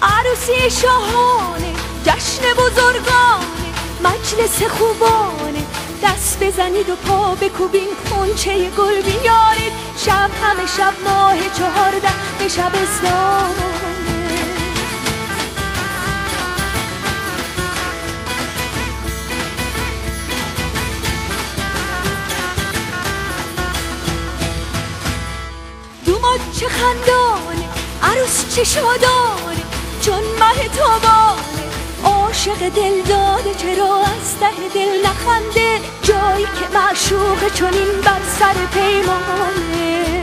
عروسی شاهانه، جشن بزرگانه، مجلس خوبانه، دست بزنید و پا بکوبین، غنچه گل بیارید، شب همه شب ماه 14 به شبستانه. دوماد چه خندانه، عروس چه شادانه، چون مه تابانه، عاشق دل داده، چرا از ته دل نخنده، جایی که معشوق چنین بر سر پیمانه.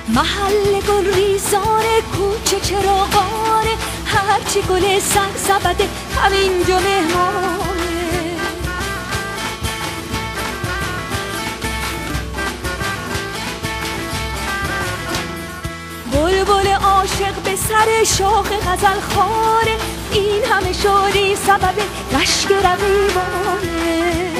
محل گل ریزانه، کوچه چراغانه، هرچی گل سرسبده همینجا مهمانه. بلبل عاشق به سر شاخ غزل خواره، این همه شادی سبب رشک رقیبانه.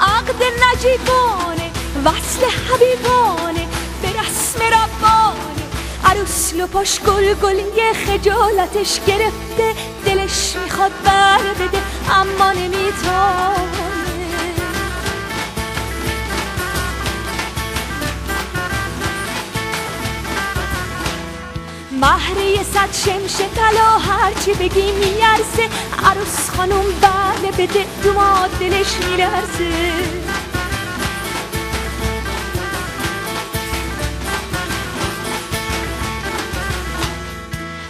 عقد نجیبانه، وصل حبیبانه، به رسم ربانه، عروس لپاش گل گلی خجالتش گرفته، دلش میخواد بر بده اما نمیتونه. مهریه 100 شمش طلا، هرچی بگی میارزه، عروس خانم بله بده، دوماد دلش میرزه.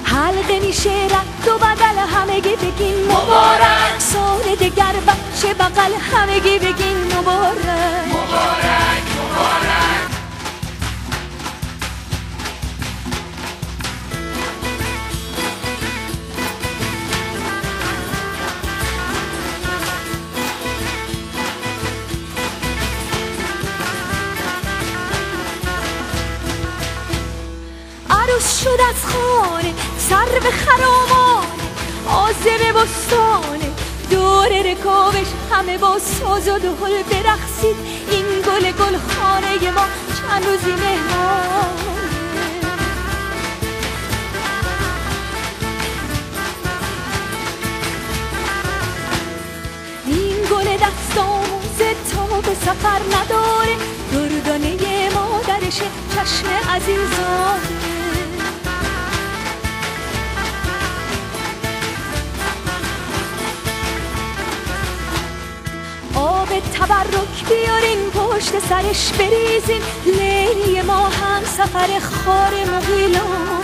حلقه میشه رد و بدل، همگی بگین مبارک، سال دگر بچه بغل، همگی بگین مبارک مبارک مبارک. عروس شد از خانه، سر به خرامانه، عازم بستانه، دور رکابش همه با ساز و دهل برقصید، این گل گل خانه ما چند روزی مهمانه. این گل دست آموزه تا به سفر نداره، دردانه مادرشه، چشم عزیزانه. آب تبرک بیارین، پشت سرش بریزین، لیلی ما هم سفر خار مغیلان.